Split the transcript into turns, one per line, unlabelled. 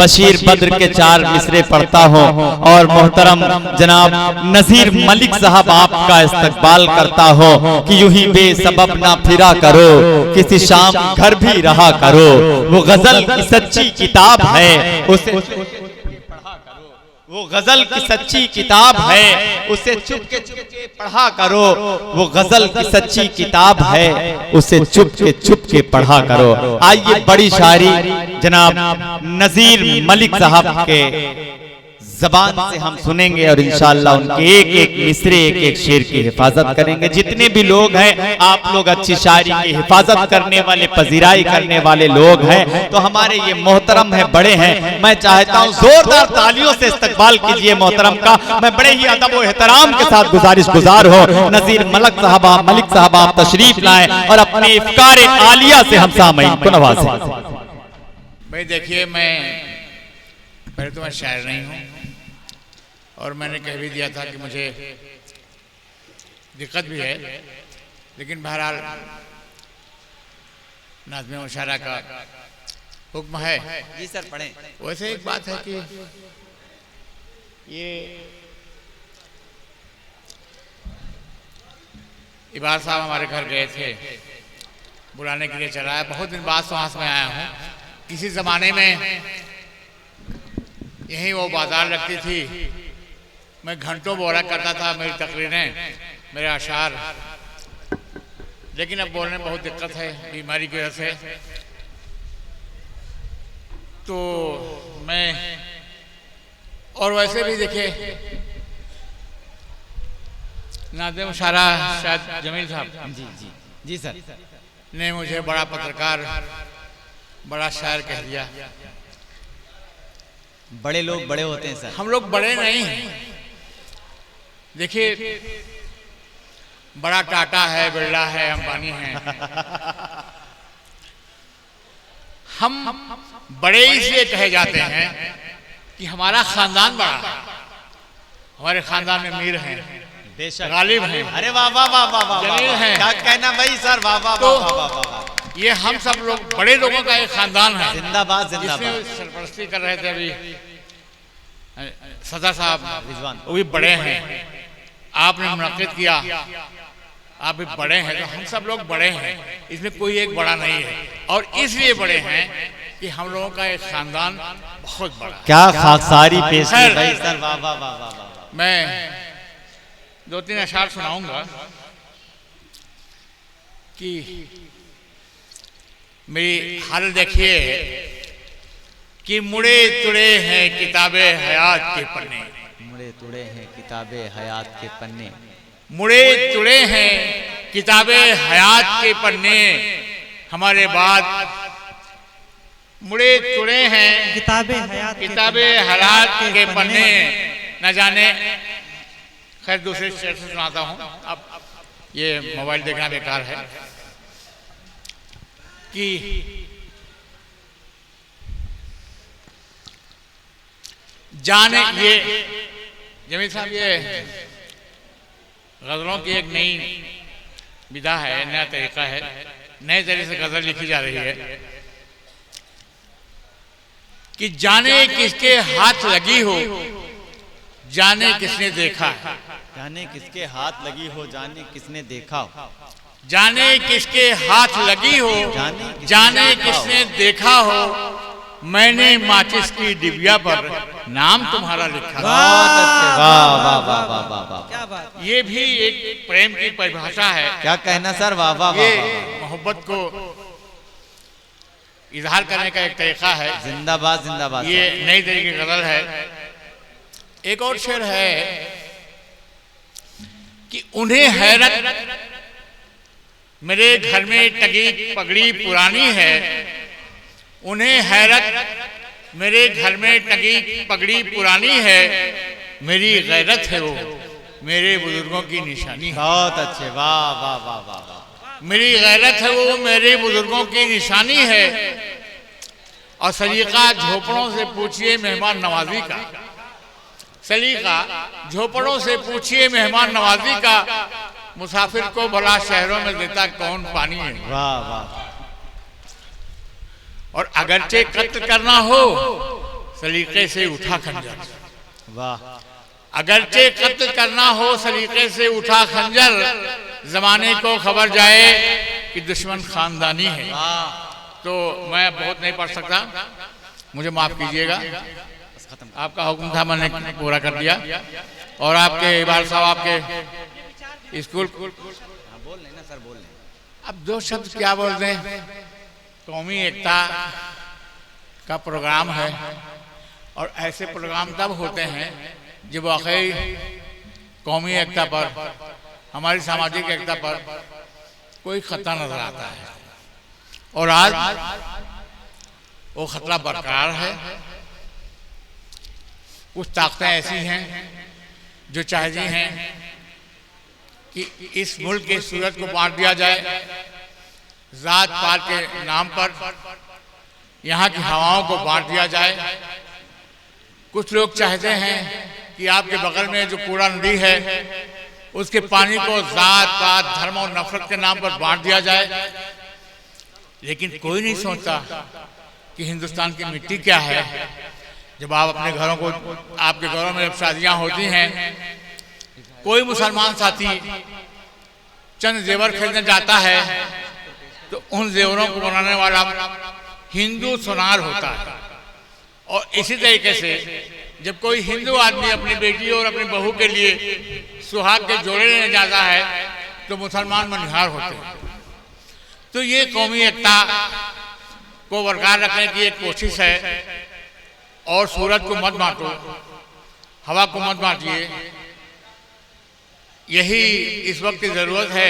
बशीर बद्र के 4 मिसरे पढ़ता हूँ और मोहतरम जनाब नजीर मलिक साहब आपका इस्तकबाल करता हो कि यूं ही बेसबब ना फिरा करो, किसी शाम घर भी रहा करो, वो गजल की सच्ची किताब है उसे पढ़ा करो, वो गजल की सच्ची किताब है उसे चुपके चुपके पढ़ा करो, वो गजल की सच्ची किताब है उसे चुपके पढ़ा करो। आइए बड़ी शायरी जनाब नजीर मलिक साहब के जबान से हम सुनेंगे और इंशाअल्लाह उनके एक एक मिसरे एक एक शेर की हिफाजत करेंगे। जितने भी लोग हैं आप लोग अच्छी शायरी की हिफाजत करने वाले, पजीराई करने वाले लोग हैं, तो हमारे ये मोहतरम है, बड़े हैं। मैं चाहता हूँ जोरदार तालियों से इस्तकबाल कीजिए मोहतरम का। मैं बड़े ही अदब और एहतराम के साथ गुजार हो नजीर मलिक साहब आप तशरीफ लाएं और अपने इफ्कार आलिया से हम सामईन को नवाजें।
भाई देखिए, मैं पहले तो मैं शायर नहीं हूँ और मैंने कह भी दिया था कि मुझे दिक्कत भी है, लेकिन बहरहाल नाज़्म मुशायरा का हुक्म है।
जी सर पढ़ें।
वैसे एक बात है कि ये इबार साहब हमारे घर गए थे, बुलाने के लिए चला है। बहुत दिन बाद वहाँ से मैं आया हूँ। किसी ज़माने में यहीं वो बाजार लगती थी, मैं घंटों बोला करता था मेरी तकरीरें, मेरे अशार, लेकिन अब बोलने में बहुत दिक्कत है बीमारी की वजह से। तो मैं और वैसे भी देखिए नाज़्म मुशायरा शायद जमील साहब
जी सर
ने मुझे बड़ा पत्रकार, बड़ा शायर कह दिया।
बड़े लोग बड़े होते हैं सर।
हम लोग बड़े नहीं हैं। देखिए, बड़ा टाटा है, बिरला है, अंबानी है। हम बड़े इसलिए कहे जाते हैं कि हमारा खानदान बड़ा है, हमारे खानदान में मीर हैं, गालिब हैं,
अरे वाह वाह वाह वाह वाह,
जमील हैं,
क्या कहना भाई सर, वाह वाह वाह वाह।
ये हम सब लोग बड़े लोगों का एक खानदान है।
जिंदाबाद जिंदाबाद।
जिसमें सरपरस्ती कर रहे थे अभी सदर साहब रिजवान, वो भी बड़े हैं। आपने मुनाकिद किया, आप भी बड़े हैं, तो हम सब लोग बड़े हैं, इसमें कोई एक बड़ा नहीं है। और इसलिए बड़े हैं कि हम लोगों का एक खानदान बहुत बड़ा।
क्या खाकसारी पेश की भाई सर, वाह वाह वाह वाह।
मैं 2-3 अशार सुनाऊंगा कि मेरी हालत देखिए कि मुड़े तुड़े हैं किताबे हयात के पन्ने,
मुड़े तुड़े हैं किताबे हयात के पन्ने,
मुड़े तुड़े हैं किताबे हयात के पन्ने, हमारे बाद मुड़े तुड़े हैं किताबे हयात के पन्ने। न जाने, खैर दूसरे शेर से सुनाता हूँ, अब ये मोबाइल देखना बेकार है। कि जाने, ये जमील साहब, ये गजलों की एक नई विधा है, नया तरीका है, नए तरीके से गजल लिखी जा रही है। कि जाने किसके हाथ लगी हो, जाने किसने देखा है,
जाने किसके हाथ लगी हो, जाने किसने देखा हो,
जाने किसके हाथ लगी हो, जाने किसने देखा हो, मैंने माचिस की डिबिया पर नाम तुम्हारा लिखा।
बहुत अच्छे, वाह वाह वाह वाह वाह वाह, क्या बात।
ये भी एक प्रेम की परिभाषा है।
क्या कहना सर, वाह वाह
ये
वाह।
मोहब्बत को इजहार करने का एक तरीका है।
जिंदाबाद जिंदाबाद।
ये नई तरीके की गजल है। एक और शेर है कि उन्हें हैरत मेरे घर में टकी पगड़ी पुरानी है, उन्हें हैरत मेरे घर में टकी पगड़ी पुरानी है, मेरी गैरत है वो मेरे बुजुर्गों की निशानी है।
बहुत अच्छे, वाह वाह वाह वाह वाह।
मेरी गैरत है वो मेरे बुजुर्गों की निशानी है। और सलीका झोपड़ों से पूछिए मेहमान नवाजी का, सलीका झोपड़ों से पूछिए मेहमान नवाजी का, मुसाफिर को भला शहरों में देता कौन पानी है।
वाह वाह।
और अगरचे कत्ल करना हो सलीके से उठा खंजर।
वाह।
अगरचे कत्ल करना हो सलीके से उठा खंजर, जमाने को खबर जाए कि दुश्मन खानदानी है। तो मैं बहुत नहीं पढ़ सकता, मुझे माफ कीजिएगा, आपका हुक्म था, मैंने पूरा कर दिया। और आपके इबार साहब आपके स्कूल
बोल लेना सर, बोल लेना।
अब दो शब्द क्या बोलते हैं, कौमी एकता का प्रोग्राम है और ऐसे प्रोग्राम तब होते हैं जब वाकई कौमी एकता पर, हमारी सामाजिक एकता पर कोई खतरा नजर आता है। और आज वो खतरा बरकरार है। कुछ ताकतें ऐसी हैं जो चाहती हैं कि इस मुल्क की सूरत को बांट दिया जाए, जात पात के नाम पर यहाँ की हवाओं को बांट दिया जाए। कुछ लोग चाहते हैं कि आपके बगल में जो कूड़ा नदी है उसके पानी को जात पात धर्म और नफरत के नाम पर बांट दिया जाए। लेकिन कोई नहीं सोचता कि हिंदुस्तान की मिट्टी क्या है। जब आप अपने घरों को, आपके घरों में जब शादियां होती हैं, कोई मुसलमान साथी चंद जेवर खरीदने जाता है तो उन जेवरों को बनाने वाला हिंदू सुनार होता है। और इसी तरीके से जब कोई हिंदू आदमी अपनी बेटी और अपनी बहू के लिए सुहाग के जोड़े लेने जाता है तो मुसलमान मनिहार होते हैं। तो ये कौमी एकता को बरकरार रखने की एक कोशिश है। और सूरज को मत बांटो, हवा को मत बांटिए, यही इस वक्त की जरूरत है।